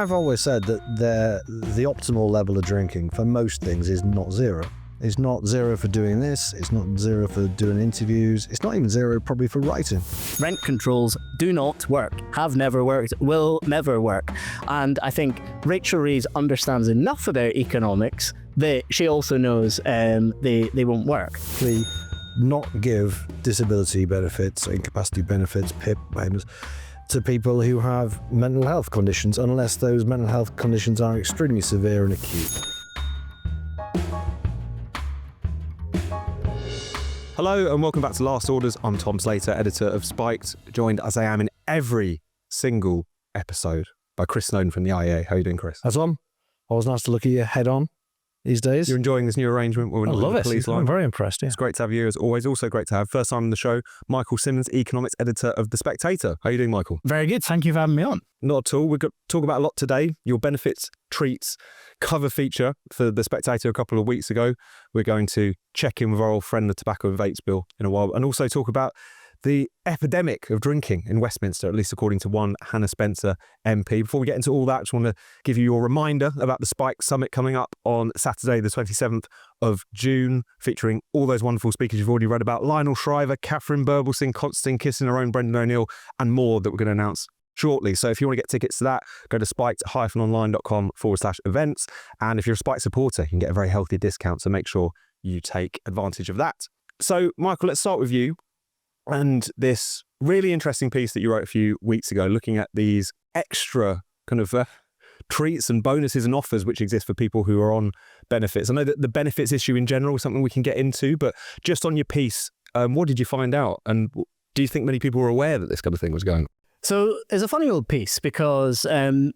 I've always said that the optimal level of drinking for most things is not zero. It's not zero for doing this, it's not zero for doing interviews, it's not even zero probably for writing. Rent controls do not work, have never worked, will never work. And I think Rachel Reeves understands enough about economics that she also knows they won't work. We not give disability benefits, incapacity benefits, PIP payments to people who have mental health conditions unless those mental health conditions are extremely severe and acute. Hello and welcome back to Last Orders. I'm Tom Slater, editor of Spiked, joined as I am in every single episode by Chris Snowdon from the IEA. How are you doing, Chris? That's on. Always nice to look at you head on these days. You're enjoying this new arrangement? I love it. I'm very impressed. Yeah. It's great to have you as always. Also great to have, first time on the show, Michael Simmons, economics editor of The Spectator. How are you doing, Michael? Very good. Thank you for having me on. Not at all. We're going to talk about a lot today. Your benefits, treats, cover feature for The Spectator a couple of weeks ago. We're going to check in with our old friend, the tobacco and vapes bill, in a while, and also talk about the epidemic of drinking in Westminster, at least according to one Hannah Spencer MP. Before we get into all that, I just want to give you your reminder about the Spike Summit coming up on Saturday, the 27th of June, featuring all those wonderful speakers you've already read about: Lionel Shriver, Catherine Burblesing, Constantine Kissing, our own Brendan O'Neill, and more that we're going to announce shortly. So if you want to get tickets to that, go to spiked-online.com/events. And if you're a Spike supporter, you can get a very healthy discount. So make sure you take advantage of that. So Michael, let's start with you and this really interesting piece that you wrote a few weeks ago, looking at these extra kind of treats and bonuses and offers which exist for people who are on benefits. I know that the benefits issue in general is something we can get into, but just on your piece, what did you find out? And do you think many people were aware that this kind of thing was going on? So it's a funny old piece because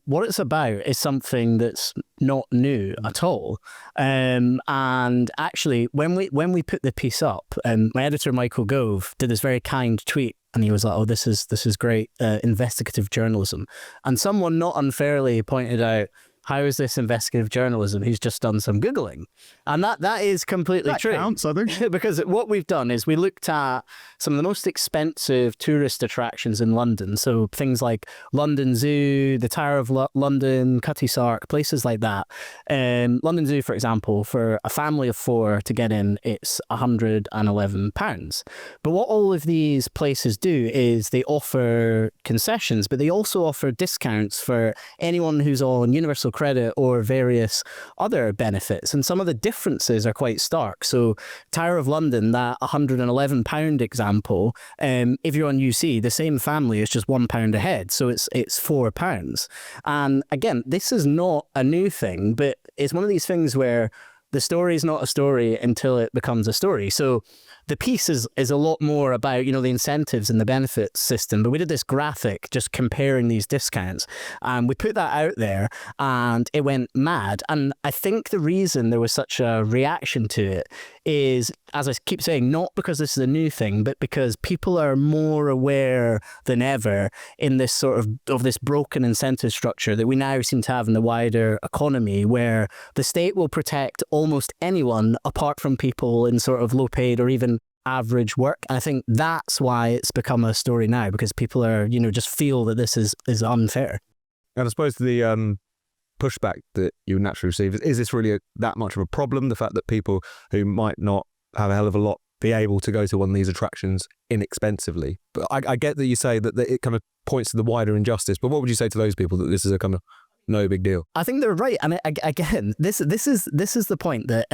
what it's about is something that's not new at all. And actually, when we put the piece up, my editor Michael Gove did this very kind tweet, and he was like, "Oh, this is great investigative journalism." And someone not unfairly pointed out, "How is this investigative journalism? He's just done some Googling." And that is completely true. That counts, I think. Because what we've done is we looked at some of the most expensive tourist attractions in London. So things like London Zoo, the Tower of London, Cutty Sark, places like that. London Zoo, for example, for a family of 4 to get in, it's £111. But what all of these places do is they offer concessions, but they also offer discounts for anyone who's on universal credit or various other benefits, and some of the differences are quite stark. So Tower of London, that £111 example, if you're on UC, the same family is just £1 ahead, so it's £4. And again, this is not a new thing, but it's one of these things where the story is not a story until it becomes a story. So the piece is a lot more about, the incentives and the benefits system. But we did this graphic just comparing these discounts. And we put that out there and it went mad. And I think the reason there was such a reaction to it is, as I keep saying, not because this is a new thing, but because people are more aware than ever in this sort of this broken incentive structure that we now seem to have in the wider economy, where the state will protect almost anyone apart from people in sort of low paid or even average work. And I think that's why it's become a story now, because people are, just feel that this is unfair. And I suppose the pushback that you naturally receive is this really that much of a problem? The fact that people who might not have a hell of a lot be able to go to one of these attractions inexpensively. But I get that you say that it kind of points to the wider injustice. But what would you say to those people that this is a kind of no big deal? I think they're right. And again, this is the point that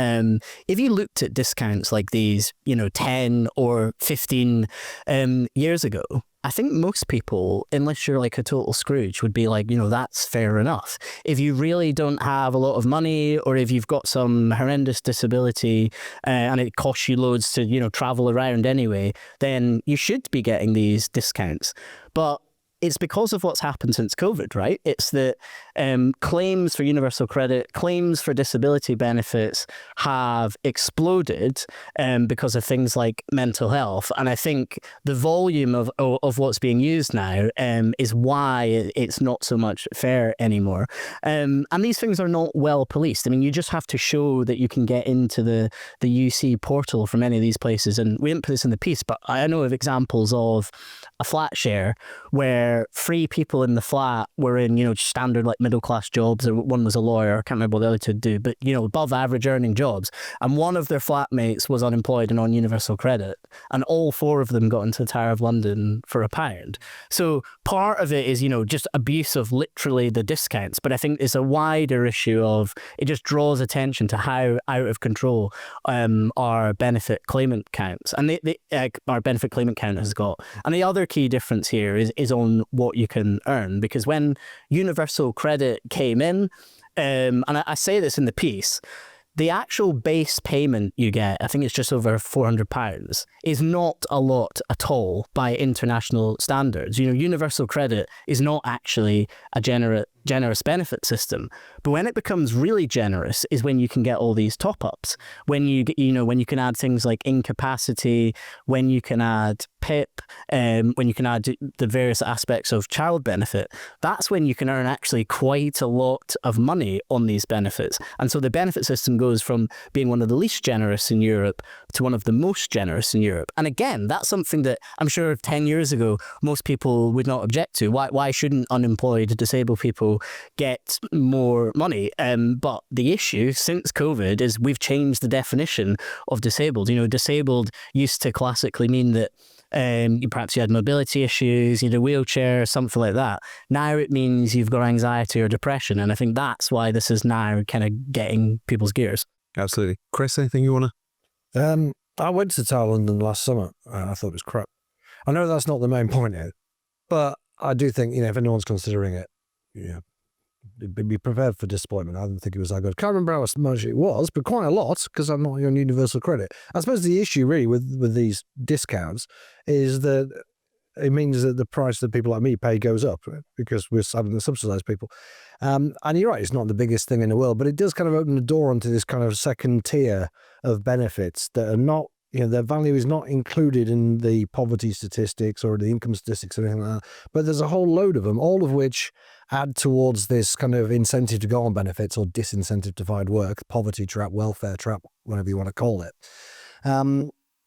if you looked at discounts like these, 10 or 15 years ago, I think most people, unless you're like a total Scrooge, would be like, that's fair enough. If you really don't have a lot of money, or if you've got some horrendous disability and it costs you loads to, travel around anyway, then you should be getting these discounts. But it's because of what's happened since COVID, right? It's that claims for universal credit, claims for disability benefits have exploded because of things like mental health. And I think the volume of what's being used now is why it's not so much fair anymore. And these things are not well policed. I mean, you just have to show that you can get into the UC portal from any of these places. And we didn't put this in the piece, but I know of examples of a flat share where where 3 people in the flat were in, standard like middle class jobs, or one was a lawyer, I can't remember what the other two do, but, above average earning jobs. And one of their flatmates was unemployed and on universal credit. And all 4 of them got into the Tower of London for £1. So part of it is, just abuse of literally the discounts. But I think it's a wider issue of, it just draws attention to how out of control our benefit claimant counts. And our benefit claimant count has got. And the other key difference here is on what you can earn. Because when universal credit came in, and I say this in the piece, the actual base payment you get, I think it's just over £400, is not a lot at all by international standards. Universal credit is not actually a generous benefit system. But when it becomes really generous is when you can get all these top-ups, when you can add things like incapacity, when you can add PIP, when you can add the various aspects of child benefit. That's when you can earn actually quite a lot of money on these benefits. And so the benefit system goes from being one of the least generous in Europe to one of the most generous in Europe. And again, that's something that I'm sure 10 years ago most people would not object to. Why shouldn't unemployed disabled people get more money? But the issue since COVID is we've changed the definition of disabled. Disabled used to classically mean that perhaps you had mobility issues, you had a wheelchair, something like that. Now it means you've got anxiety or depression. And I think that's why this is now kind of getting people's gears. Absolutely. Chris, anything you want to? I went to Tower London last summer and I thought it was crap. I know that's not the main point here, but I do think, if anyone's considering it, be prepared for disappointment. I didn't think it was that good. Can't remember how much it was, but quite a lot, because I'm not on universal credit. I suppose the issue really with these discounts is that it means that the price that people like me pay goes up because we're having to subsidise people. And you're right, it's not the biggest thing in the world, but it does kind of open the door onto this kind of second tier of benefits that are not, their value is not included in the poverty statistics or the income statistics or anything like that. But there's a whole load of them, all of which add towards this kind of incentive to go on benefits or disincentive to find work, poverty trap, welfare trap, whatever you want to call it.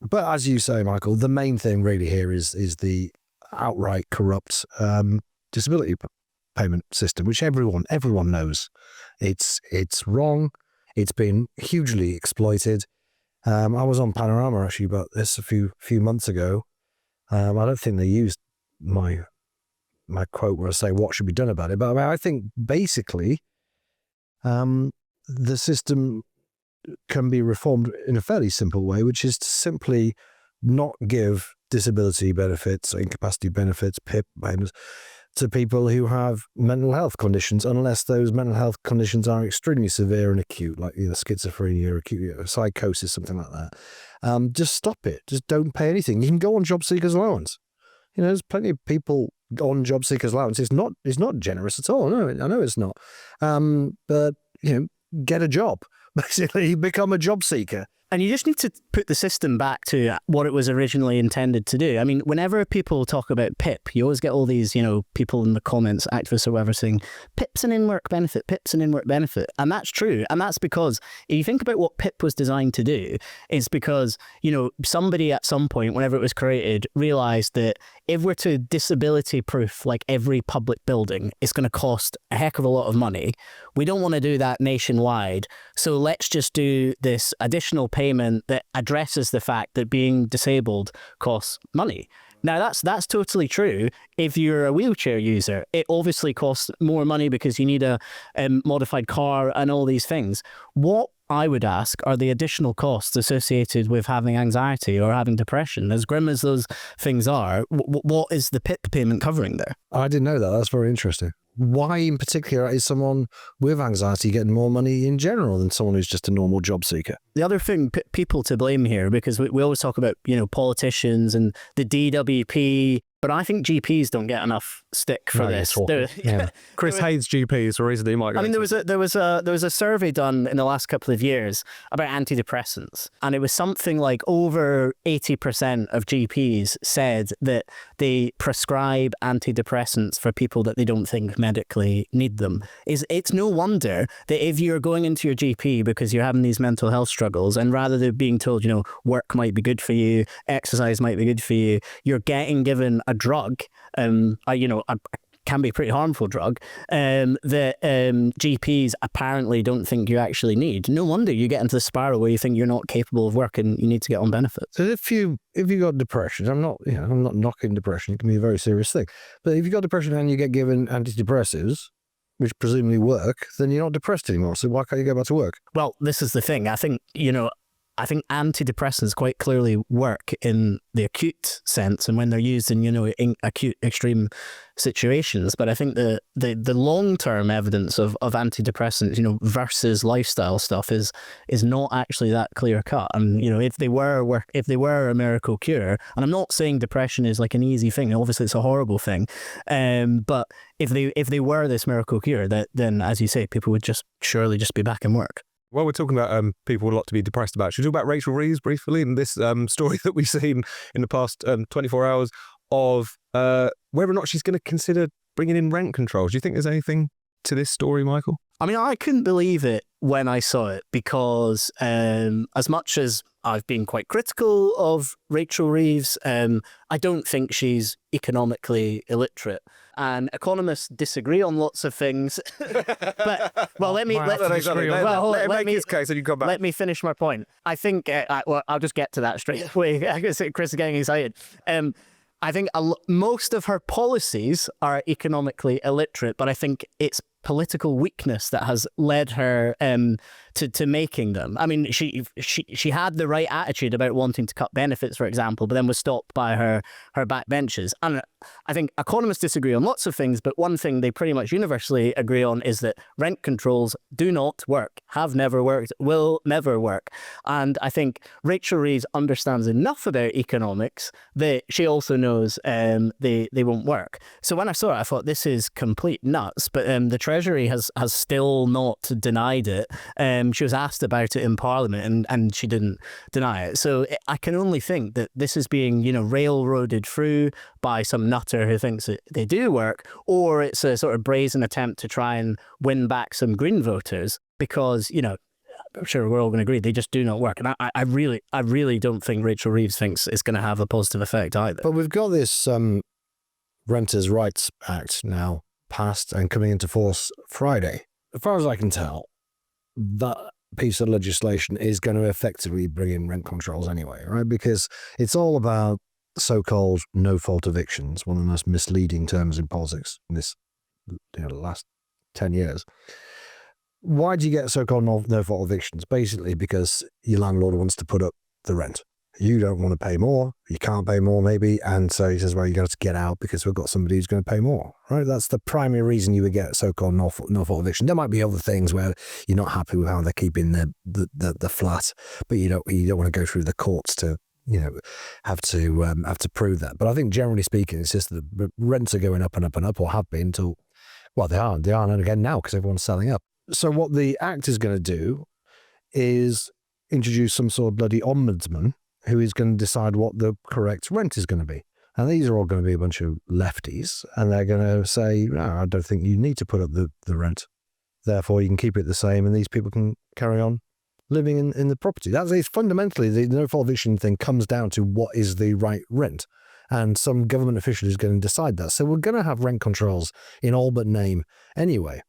But as you say, Michael, the main thing really here is the outright corrupt disability payment system, which everyone knows. It's wrong. It's been hugely exploited. I was on Panorama actually about this a few months ago. I don't think they used my quote where I say what should be done about it, but I think basically the system can be reformed in a fairly simple way, which is to simply not give disability benefits, incapacity benefits, PIP payments to people who have mental health conditions, unless those mental health conditions are extremely severe and acute, like schizophrenia or acute psychosis, something like that. Just stop it. Just don't pay anything. You can go on job seekers allowance. There's plenty of people on job seekers allowance. It's not generous at all. No, I know it's not. But get a job. Basically, become a job seeker. And you just need to put the system back to what it was originally intended to do. I mean, whenever people talk about PIP, you always get all these, people in the comments, activists or whatever, saying, PIP's an in-work benefit, PIP's an in-work benefit. And that's true. And that's because if you think about what PIP was designed to do, it's because, somebody at some point, whenever it was created, realised that if we're to disability proof like every public building, it's going to cost a heck of a lot of money. We don't want to do that nationwide. So let's just do this additional payment that addresses the fact that being disabled costs money. Now, that's totally true. If you're a wheelchair user, it obviously costs more money because you need a modified car and all these things. What I would ask are the additional costs associated with having anxiety or having depression. As grim as those things are, what is the PIP payment covering there? I didn't know that. That's very interesting. Why in particular is someone with anxiety getting more money in general than someone who's just a normal job seeker? The other thing, people to blame here, because we always talk about, politicians and the DWP, but I think GPs don't get enough stick for this. Chris hates GPs for a reason he might go. I mean, there was a survey done in the last couple of years about antidepressants, and it was something like over 80% of GPs said that they prescribe antidepressants for people that they don't think medically need them. It's no wonder that if you're going into your GP because you're having these mental health struggles, and rather than being told, work might be good for you, exercise might be good for you, you're getting given a drug I can be a pretty harmful drug, that GPs apparently don't think you actually need. No wonder you get into the spiral where you think you're not capable of work and you need to get on benefits. So if you got depression, I'm not knocking depression. It can be a very serious thing. But if you got depression and you get given antidepressives, which presumably work, then you're not depressed anymore. So why can't you go back to work? Well, this is the thing. I think antidepressants quite clearly work in the acute sense and when they're used in acute extreme situations. But I think the long-term evidence of antidepressants, versus lifestyle stuff is not actually that clear cut. And if they were a miracle cure, and I'm not saying depression is like an easy thing. Obviously, it's a horrible thing. But if they were this miracle cure, then as you say, people would surely just be back in work. Well, we're talking about people a lot to be depressed about. Should we talk about Rachel Reeves briefly and this story that we've seen in the past 24 hours of whether or not she's going to consider bringing in rent controls? Do you think there's anything to this story, Michael? I mean, I couldn't believe it when I saw it because as much as I've been quite critical of Rachel Reeves, I don't think she's economically illiterate. And economists disagree on lots of things. But let me finish my point. I think I'll just get to that straight away. I guess Chris is getting excited. I think most of her policies are economically illiterate, but I think it's political weakness that has led her to making them. I mean, she had the right attitude about wanting to cut benefits, for example, but then was stopped by her backbenchers. And I think economists disagree on lots of things, but one thing they pretty much universally agree on is that rent controls do not work, have never worked, will never work. And I think Rachel Reeves understands enough about economics that she also knows they won't work. So when I saw it, I thought this is complete nuts, but the Treasury has still not denied it. She was asked about it in Parliament and she didn't deny it. So I can only think that this is being, railroaded through by some nutter who thinks that they do work, or it's a sort of brazen attempt to try and win back some Green voters because, I'm sure we're all going to agree, they just do not work. And I really don't think Rachel Reeves thinks it's going to have a positive effect either. But we've got this Renters' Rights Act now passed and coming into force Friday. As far as I can tell, that piece of legislation is going to effectively bring in rent controls anyway, right? Because it's all about so-called no-fault evictions, one of the most misleading terms in politics in this last 10 years. Why do you get so-called no-fault evictions? Basically because your landlord wants to put up the rent. You don't want to pay more, you can't pay more maybe, and so he says, well, you got to get out because we've got somebody who's going to pay more, right? That's the primary reason you would get so-called no-fault eviction. There might be other things where you're not happy with how they're keeping the flat, but you don't want to go through the courts to have to prove that. But I think generally speaking, it's just the rents are going up and up and up, or have been till, well, they are and again now because everyone's selling up. So what the Act is going to do is introduce some sort of bloody ombudsman who is going to decide what the correct rent is going to be. And these are all going to be a bunch of lefties, and they're going to say, no, I don't think you need to put up the rent. Therefore, you can keep it the same, and these people can carry on living in the property. That is fundamentally, the no-fault eviction thing comes down to what is the right rent. And some government official is going to decide that. So we're going to have rent controls in all but name anyway.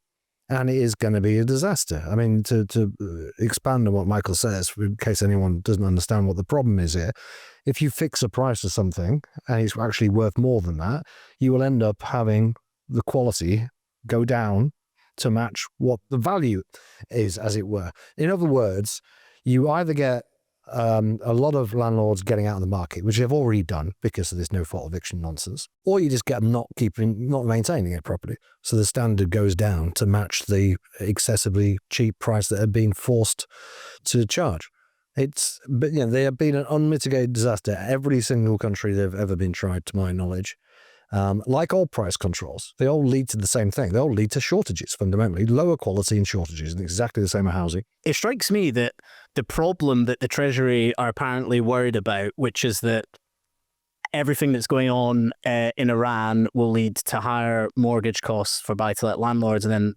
And it is going to be a disaster. I mean, to expand on what Michael says, in case anyone doesn't understand what the problem is here, if you fix a price of something and it's actually worth more than that, you will end up having the quality go down to match what the value is, as it were. In other words, you either get a lot of landlords getting out of the market, which they've already done because of this no-fault eviction nonsense, or you just get them not maintaining it properly. So the standard goes down to match the excessively cheap price that they're being forced to charge. But they have been an unmitigated disaster. Every single country they've ever been tried, to my knowledge. Like all price controls, they all lead to the same thing. They all lead to shortages, fundamentally. Lower quality and shortages, and exactly the same as housing. It strikes me that the problem that the Treasury are apparently worried about, which is that everything that's going on in Iran will lead to higher mortgage costs for buy-to-let landlords, and then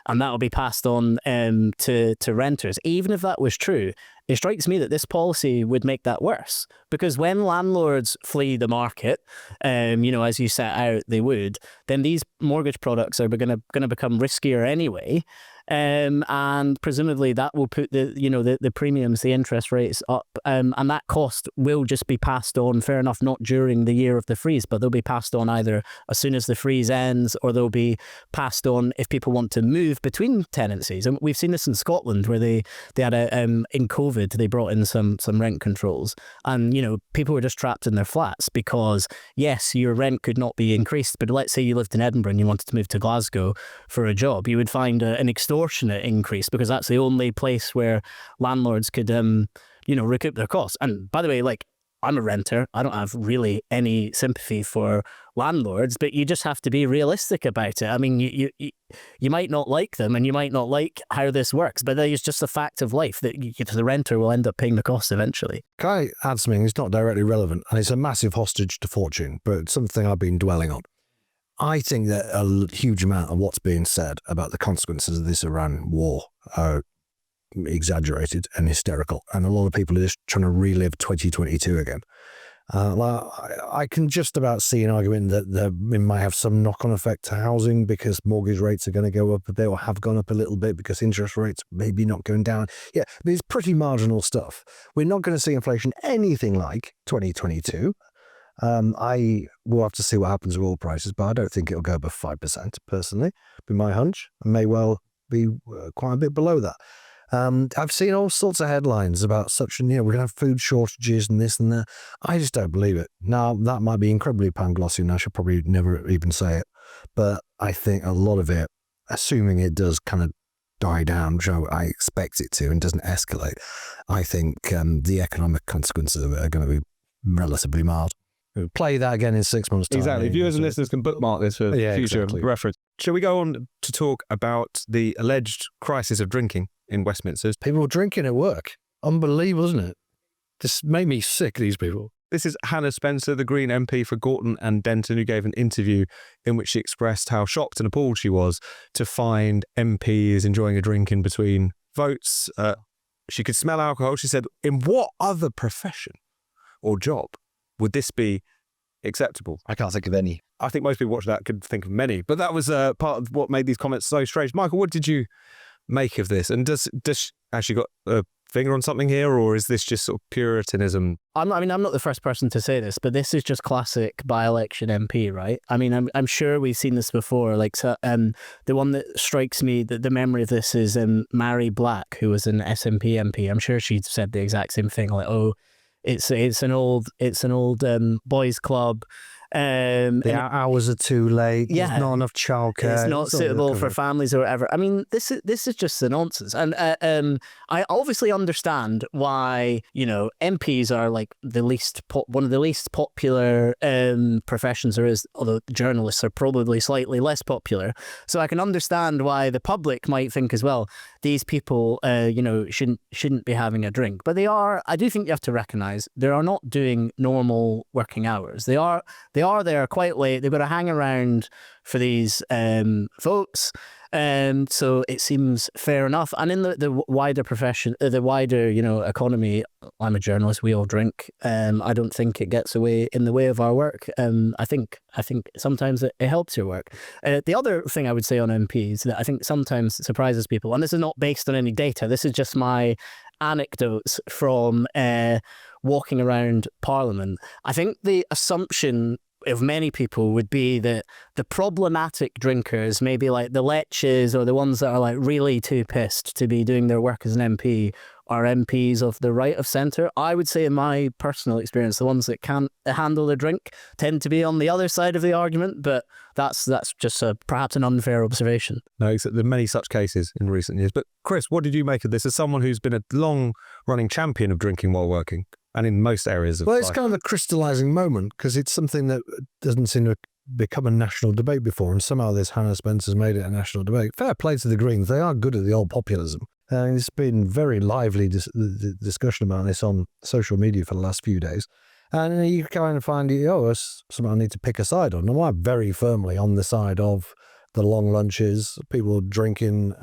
and that'll be passed on to renters. Even if that was true, it strikes me that this policy would make that worse, because when landlords flee the market, as you set out they would, then these mortgage products are going to become riskier anyway. And presumably that will put the premiums, the interest rates up, and that cost will just be passed on, fair enough, not during the year of the freeze, but they'll be passed on either as soon as the freeze ends, or they'll be passed on if people want to move between tenancies. And we've seen this in Scotland, where they had in COVID, they brought in some rent controls, and people were just trapped in their flats because, yes, your rent could not be increased, but let's say you lived in Edinburgh and you wanted to move to Glasgow for a job, you would find an extortionate increase, because that's the only place where landlords could recoup their costs. And by the way, like, I'm a renter, I don't have really any sympathy for landlords, but you just have to be realistic about it. I mean, you might not like them, and you might not like how this works, but it's just a fact of life that the renter will end up paying the cost eventually. Can I add something? It's not directly relevant, and it's a massive hostage to fortune, but it's something I've been dwelling on. I think that a huge amount of what's being said about the consequences of this Iran war are exaggerated and hysterical, and a lot of people are just trying to relive 2022 again. I can just about see an argument that it might have some knock-on effect to housing, because mortgage rates are going to go up a bit, or have gone up a little bit, because interest rates maybe not going down. Yeah, but it's pretty marginal stuff. We're not going to see inflation anything like 2022. I will have to see what happens with oil prices, but I don't think it'll go above 5%, personally. Be my hunch. It may well be quite a bit below that. I've seen all sorts of headlines about such, we're going to have food shortages and this and that. I just don't believe it. Now, that might be incredibly panglossy, and I should probably never even say it. But I think a lot of it, assuming it does kind of die down, which I expect it to, and doesn't escalate, I think the economic consequences of it are going to be relatively mild. Play that again in 6 months' time. Exactly. Viewers and listeners can bookmark this for future reference. Shall we go on to talk about the alleged crisis of drinking in Westminster? People were drinking at work. Unbelievable, isn't it? This made me sick, these people. This is Hannah Spencer, the Green MP for Gorton and Denton, who gave an interview in which she expressed how shocked and appalled she was to find MPs enjoying a drink in between votes. She could smell alcohol. She said, in what other profession or job would this be acceptable? I can't think of any. I think most people watching that could think of many, but that was part of what made these comments so strange. Michael, what did you make of this? And does she actually got a finger on something here, or is this just sort of puritanism? I'm not the first person to say this, but this is just classic by-election MP, right? I mean, I'm sure we've seen this before. Like, so, the one that strikes me, the memory of this is Mary Black, who was an SNP MP. I'm sure she said the exact same thing, like, oh, it's an old boys' club. The hours are too late. Yeah, there's not enough childcare. It's not suitable for families or whatever. I mean, this is just the nonsense. And I obviously understand why MPs are like one of the least popular professions there is. Although journalists are probably slightly less popular, so I can understand why the public might think as well, these people shouldn't be having a drink. But they are. I do think you have to recognise they are not doing normal working hours. They are there quite late. They've got to hang around for these votes. So it seems fair enough. And in the wider profession, the wider, economy, I'm a journalist, we all drink. I don't think it gets in the way of our work. I think sometimes it helps your work. The other thing I would say on MPs that I think sometimes surprises people, and this is not based on any data, this is just my anecdotes from walking around Parliament. I think the assumption of many people would be that the problematic drinkers, maybe like the leches or the ones that are like really too pissed to be doing their work as an MP, are MPs of the right of centre. I would say in my personal experience, the ones that can't handle a drink tend to be on the other side of the argument, but that's just perhaps an unfair observation. No, there are many such cases in recent years. But Chris, what did you make of this as someone who's been a long-running champion of drinking while working? And in most areas of life. It's kind of a crystallising moment, because it's something that doesn't seem to become a national debate before, and somehow this Hannah Spencer's made it a national debate. Fair play to the Greens. They are good at the old populism. And it's been very lively discussion about this on social media for the last few days. And you kind of find, it's something I need to pick a side on. And I'm very firmly on the side of the long lunches, people drinking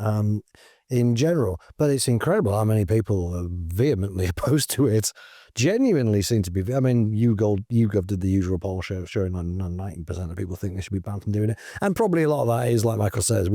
in general. But it's incredible how many people are vehemently opposed to it. Genuinely seem to be. I mean, YouGov did the usual poll showing 90% of people think they should be banned from doing it, and probably a lot of that is like Michael says.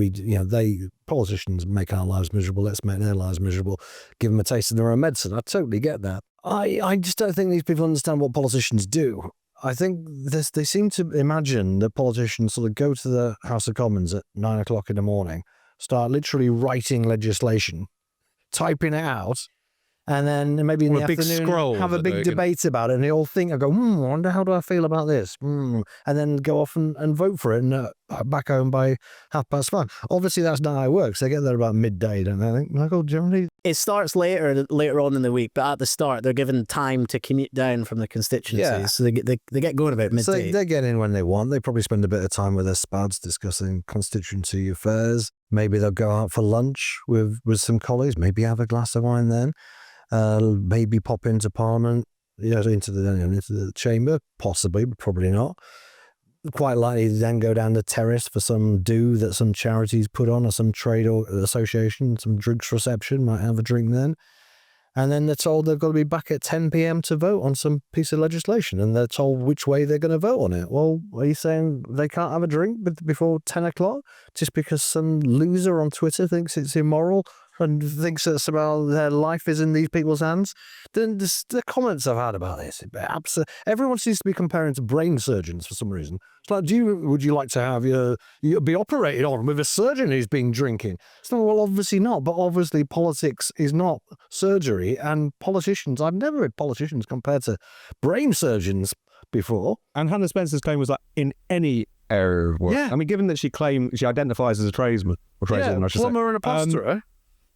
Politicians make our lives miserable. Let's make their lives miserable. Give them a taste of their own medicine. I totally get that. I just don't think these people understand what politicians do. I think they seem to imagine that politicians sort of go to the House of Commons at 9 o'clock in the morning, start literally writing legislation, typing it out, and then maybe in the afternoon have a big debate about it, and they all think, I wonder how do I feel about this? And then go off and vote for it and back home by 5:30. Obviously, that's not how it works. They get there about midday, don't they? I think, Michael, generally. It starts later on in the week, but at the start, they're given time to commute down from the constituencies. Yeah. So they get going about midday. So they get in when they want. They probably spend a bit of time with their spads discussing constituency affairs. Maybe they'll go out for lunch with some colleagues, maybe have a glass of wine then. Maybe pop into Parliament, into the chamber, possibly, but probably not. Quite likely to then go down the terrace for some do that some charities put on, or some trade or association, some drinks reception, might have a drink then. And then they're told they've got to be back at 10 p.m. to vote on some piece of legislation, and they're told which way they're going to vote on it. Well, are you saying they can't have a drink before 10 o'clock just because some loser on Twitter thinks it's immoral and thinks that somehow their life is in these people's hands? Then the comments I've had about this, everyone seems to be comparing to brain surgeons for some reason. It's like, would you like to have you be operated on with a surgeon who's been drinking? It's not, well, obviously not, but obviously politics is not surgery, and politicians, I've never heard politicians compared to brain surgeons before. And Hannah Spencer's claim was that in any area of work. Yeah. I mean, given that she identifies as a tradesman, I should say. Plumber and a plasterer.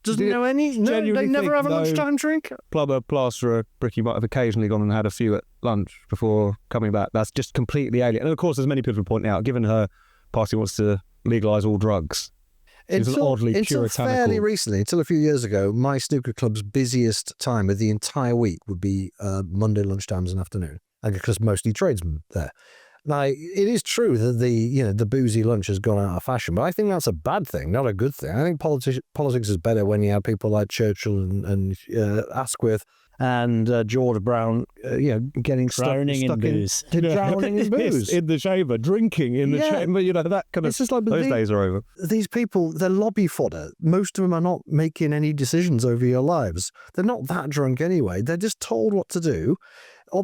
Doesn't know any? No, they never have a lunchtime drink? Plumber, plasterer, Bricky might have occasionally gone and had a few at lunch before coming back. That's just completely alien. And of course, as many people have pointed out, given her party wants to legalise all drugs, until fairly recently, until a few years ago, my snooker club's busiest time of the entire week would be Monday lunchtimes and afternoon, because mostly tradesmen there. Now, it is true that the boozy lunch has gone out of fashion, but I think that's a bad thing, not a good thing. I think politics is better when you have people like Churchill and Asquith and George Brown, getting drowning in booze, drowning in booze in the chamber, drinking in the chamber. That kind of. It's just like, those days are over. These people, they're lobby fodder. Most of them are not making any decisions over your lives. They're not that drunk anyway. They're just told what to do.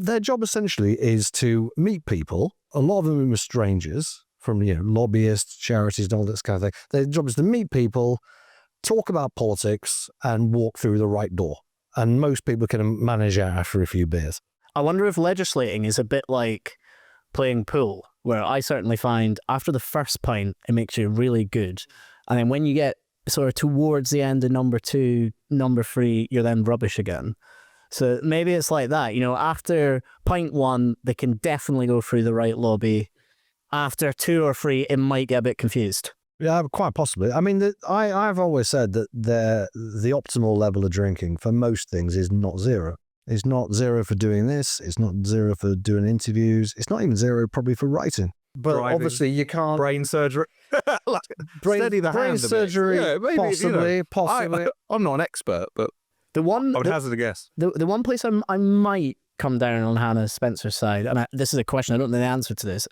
Their job essentially is to meet people. A lot of them are strangers from lobbyists, charities, and all this kind of thing. Their job is to meet people, talk about politics, and walk through the right door. And most people can manage out after a few beers. I wonder if legislating is a bit like playing pool, where I certainly find after the first pint, it makes you really good. And then when you get sort of towards the end of number 2, number 3, you're then rubbish again. So maybe it's like that. After pint 1, they can definitely go through the right lobby. After 2 or 3, it might get a bit confused. Yeah, quite possibly. I mean, I've always said that the optimal level of drinking for most things is not 0. It's not 0 for doing this. It's not 0 for doing interviews. It's not even 0 probably for writing. But driving, obviously you can't. Brain surgery. brain surgery, yeah, maybe, possibly. I'm not an expert, but I would hazard a guess. The one place I might come down on Hannah Spencer's side, and this is a question, I don't know the answer to this,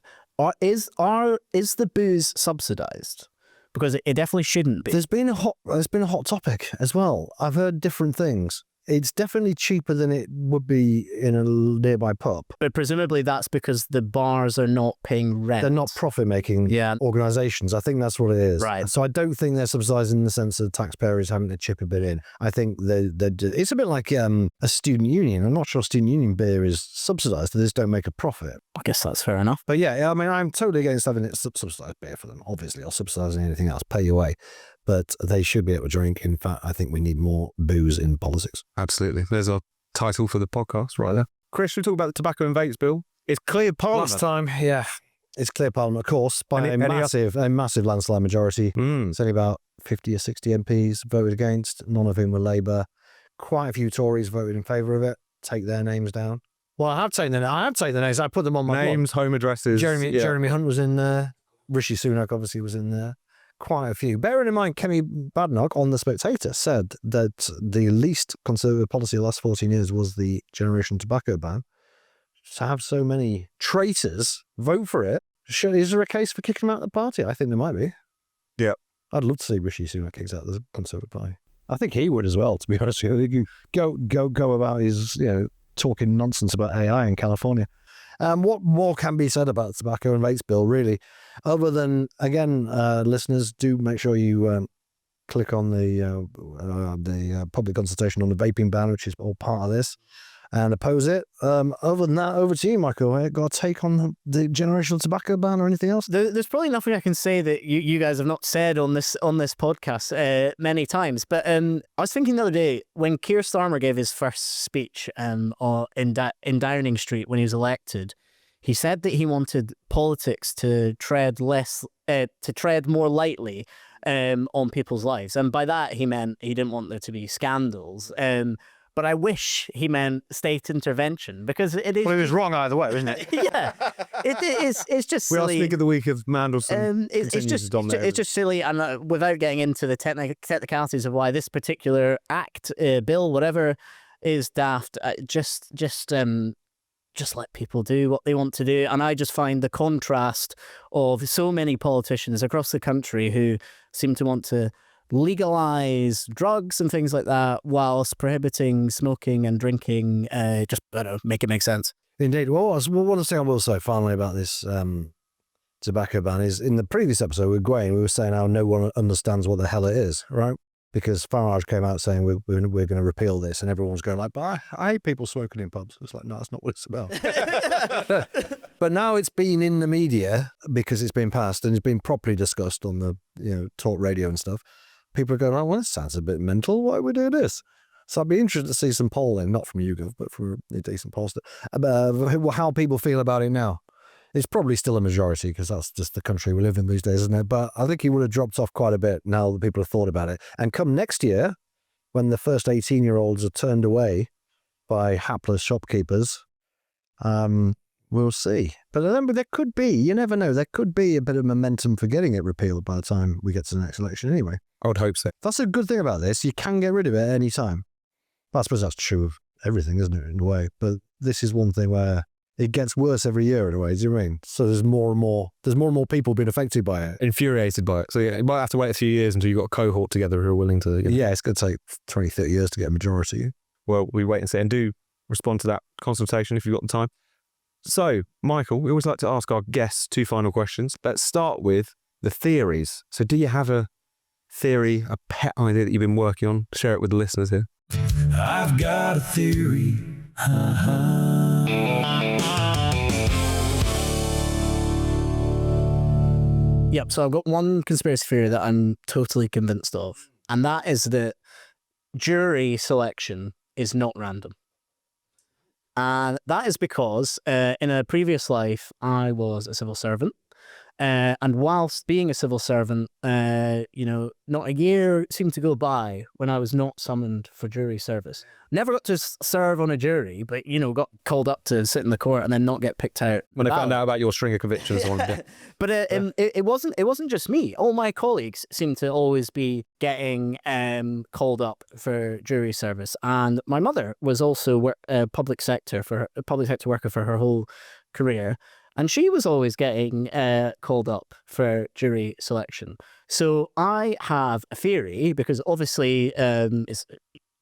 is the booze subsidised? Because it definitely shouldn't be. There's been a hot topic as well. I've heard different things. It's definitely cheaper than it would be in a nearby pub. But presumably that's because the bars are not paying rent. They're not profit-making organisations. I think that's what it is. Right. So I don't think they're subsidising in the sense that the taxpayer is having to chip a bit in. I think it's a bit like a student union. I'm not sure student union beer is subsidised. They just don't make a profit. I guess that's fair enough. But yeah, I mean, I'm totally against having it subsidised beer for them. Obviously, I'll subsidise anything else. Pay your way. But they should be able to drink. In fact, I think we need more booze in politics. Absolutely. There's our title for the podcast right there. Chris, should we talk about the tobacco and vapes bill? It's cleared Parliament. Last time, yeah. It's cleared Parliament, of course, by a massive landslide majority. It's only about 50 or 60 MPs voted against, none of whom were Labour. Quite a few Tories voted in favour of it. Take their names down. Well, I have taken the names. I put them on my names, blog. home addresses. Jeremy Hunt was in there. Rishi Sunak obviously was in there. quite a few. Bearing in mind, Kemi Badenoch on The Spectator said that the least conservative policy of the last 14 years was the generation tobacco ban. To have so many traitors vote for it, is there a case for kicking them out of the party? I think there might be. Yeah. I'd love to see Rishi Sunak kicked out of the Conservative Party. I think he would as well, to be honest with you. Go about his, talking nonsense about AI in California. What more can be said about the tobacco and vapes bill, really? Other than, again, listeners, do make sure you click on the public consultation on the vaping ban, which is all part of this, and oppose it. Other than that, over to you, Michael. Got a take on the generational tobacco ban or anything else? There's probably nothing I can say that you guys have not said on this podcast many times. But I was thinking the other day when Keir Starmer gave his first speech in Downing Street when he was elected, he said that he wanted politics to tread more lightly on people's lives, and by that he meant he didn't want there to be scandals. But I wish he meant state intervention, because it is... Well, he was wrong either way, isn't it? Yeah. It's just silly. We are speak of the week of Mandelson. It's just silly, and without getting into the technicalities of why this particular act, bill, whatever, is daft, just let people do what they want to do. And I just find the contrast of so many politicians across the country who seem to want to legalize drugs and things like that whilst prohibiting smoking and drinking. Just, I don't know, make it make sense. Indeed. Well, one thing I will say finally about this tobacco ban is, in the previous episode with Gwaine, we were saying how no one understands what the hell it is, right? Because Farage came out saying we're going to repeal this, and everyone's going like, but I hate people smoking in pubs. It's like, no, that's not what it's about. But now it's been in the media because it's been passed and it's been properly discussed on the talk radio and stuff. People are going, oh, well, this sounds a bit mental. Why would we do this? So I'd be interested to see some polling, not from YouGov, but from a decent pollster, about how people feel about it now. It's probably still a majority because that's just the country we live in these days, isn't it? But I think he would have dropped off quite a bit now that people have thought about it. And come next year, when the first 18-year-olds are turned away by hapless shopkeepers, we'll see. But remember, there could be, you never know, there could be a bit of momentum for getting it repealed by the time we get to the next election anyway. I would hope so. That's a good thing about this. You can get rid of it at any time. But I suppose that's true of everything, isn't it, in a way? But this is one thing where it gets worse every year in a way, do you know what I mean? So there's more and more people being affected by it. Infuriated by it. So yeah, you might have to wait a few years until you've got a cohort together who are willing to... Yeah, it's going to take 20, 30 years to get a majority. Well, we wait and see, and do respond to that consultation if you've got the time. So, Michael, we always like to ask our guests 2 final questions. Let's start with the theories. So do you have a theory, a pet idea that you've been working on? Share it with the listeners here. I've got a theory. Yep, so I've got one conspiracy theory that I'm totally convinced of, and that is that jury selection is not random. And that is because in a previous life, I was a civil servant. And whilst being a civil servant, not a year seemed to go by when I was not summoned for jury service. Never got to serve on a jury, but, got called up to sit in the court and then not get picked out. When they found out about your string of convictions. But it wasn't just me. All my colleagues seemed to always be getting called up for jury service. And my mother was also a public sector worker for her whole career. And she was always getting called up for jury selection. So I have a theory, because obviously if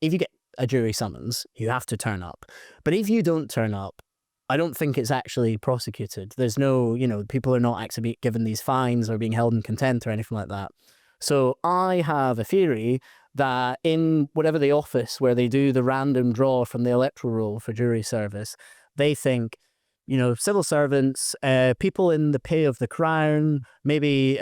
you get a jury summons, you have to turn up. But if you don't turn up, I don't think it's actually prosecuted. There's no, people are not actually given these fines or being held in contempt or anything like that. So I have a theory that in whatever the office where they do the random draw from the electoral roll for jury service, they think, civil servants, people in the pay of the crown, maybe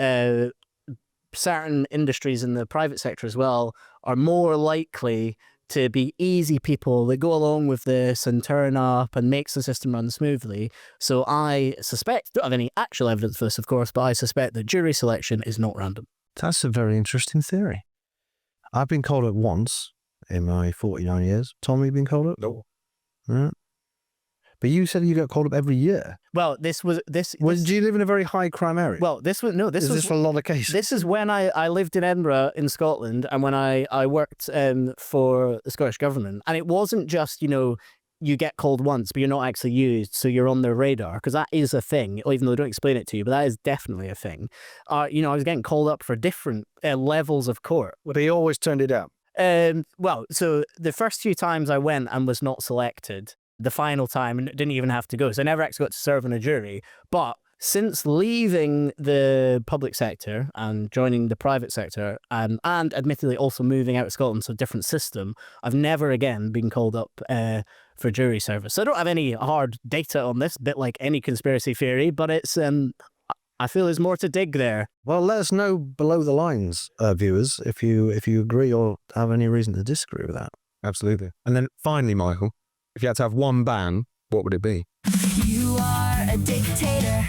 certain industries in the private sector as well, are more likely to be easy people that go along with this and turn up and makes the system run smoothly. So I suspect, don't have any actual evidence for this, of course, but I suspect that jury selection is not random. That's a very interesting theory. I've been called up once in my 49 years. Tom, have you been called up? No. Right. But you said you got called up every year. Well, do you live in a very high crime area? Well, this was a lot of cases. This is when I lived in Edinburgh in Scotland, and when I worked for the Scottish government, and it wasn't just you get called once, but you're not actually used, so you're on their radar, because that is a thing, even though they don't explain it to you, but that is definitely a thing. I was getting called up for different levels of court. But he always turned it down. Well, so the first few times I went and was not selected, the final time didn't even have to go, so I never actually got to serve on a jury. But since leaving the public sector and joining the private sector, and admittedly also moving out of Scotland, so a different system, I've never again been called up for jury service. So I don't have any hard data on this, bit like any conspiracy theory, but it's I feel there's more to dig there. Well, let us know below the lines, viewers, if you agree or have any reason to disagree with that. Absolutely. And then finally, Michael, if you had to have one ban, what would it be? You are a dictator.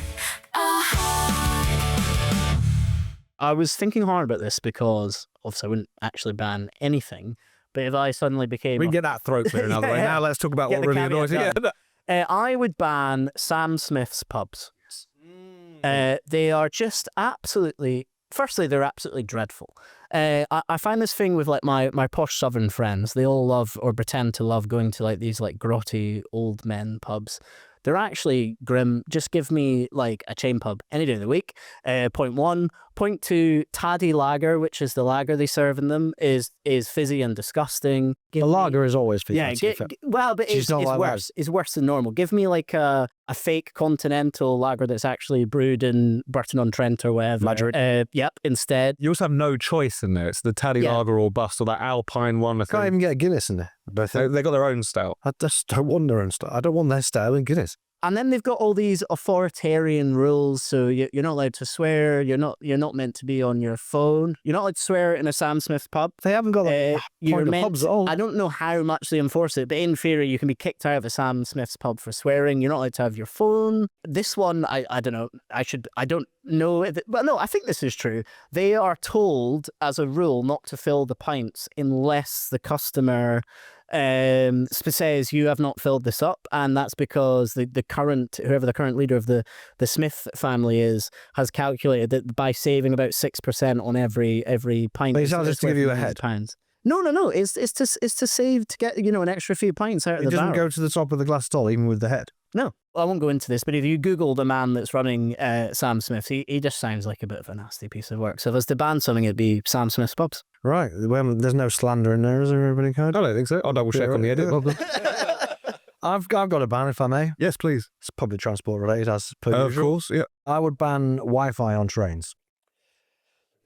I was thinking hard about this because obviously I wouldn't actually ban anything, but if I suddenly became... We can get that throat clear another way. Now let's talk about what really annoys you. I would ban Sam Smith's pubs. They are just absolutely... Firstly, they're absolutely dreadful. I find this thing with like my posh southern friends. They all love or pretend to love going to like these like grotty old men pubs. They're actually grim. Just give me like a chain pub any day of the week. Point one. Point two, Taddy Lager, which is the lager they serve in them, is fizzy and disgusting. Lager is always fizzy. Yeah, well, but it's worse. It's worse than normal. Give me like a fake continental lager that's actually brewed in Burton-on-Trent or wherever. Madrid. Yep, instead. You also have no choice in there. It's the Taddy Lager or bust, or that Alpine one. Can't even get a Guinness in there. They got their own stout. I just don't want their own style. I don't want their style in Guinness. And then they've got all these authoritarian rules. So you're not allowed to swear. You're not meant to be on your phone. You're not allowed to swear in a Sam Smith pub. They haven't got the point of pubs at all. I don't know how much they enforce it, but in theory, you can be kicked out of a Sam Smith's pub for swearing. You're not allowed to have your phone. This one, I don't know. I don't know. Well, no, I think this is true. They are told as a rule not to fill the pints unless the customer says you have not filled this up, and that's because whoever the current leader of the Smith family has calculated that by saving about 6% on every pint. But he's not just to give you a head. Pounds. No. It's to save, to get an extra few pints out of the barrel. It doesn't go to the top of the glass stall even with the head. No, I won't go into this, but if you Google the man that's running Sam Smith, he just sounds like a bit of a nasty piece of work. So if I was to ban something, it'd be Sam Smith's pubs. Right. Well, there's no slander in there, is there, everybody? I don't think so. I'll double check on the edit. I've got a ban, if I may. Yes, please. It's public transport related, as per usual. Of course, yeah. I would ban Wi-Fi on trains.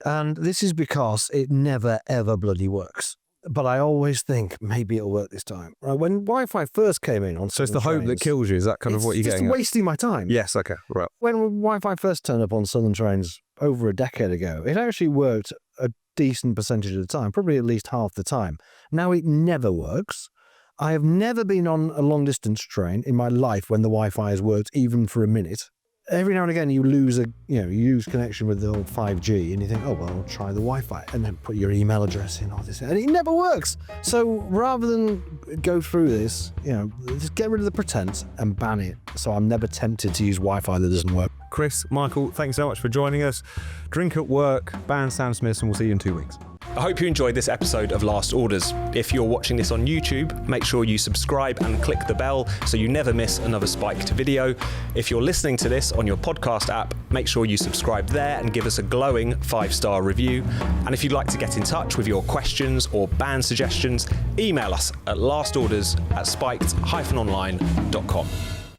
And this is because it never, ever bloody works. But I always think maybe it'll work this time. When Wi-Fi first came in on so it's the hope that kills you. Is that kind of what you're getting? It's just wasting my time. Yes. Okay. Right. When Wi-Fi first turned up on Southern trains over a decade ago, it actually worked a decent percentage of the time, probably at least half the time. Now it never works. I have never been on a long distance train in my life when the Wi-Fi has worked even for a minute. Every now and again you lose connection with the old 5G and you think, oh well, I'll try the Wi-Fi, and then put your email address in, all this, and it never works. So rather than go through this, just get rid of the pretense and ban it, so I'm never tempted to use Wi-Fi that doesn't work. Chris, Michael, thanks so much for joining us. Drink at work, ban Sam Smith, and we'll see you in 2 weeks. I hope you enjoyed this episode of Last Orders. If you're watching this on YouTube, make sure you subscribe and click the bell so you never miss another spiked video. If you're listening to this on your podcast app, make sure you subscribe there and give us a glowing 5-star review. And if you'd like to get in touch with your questions or band suggestions, email us at lastorders@spiked-online.com.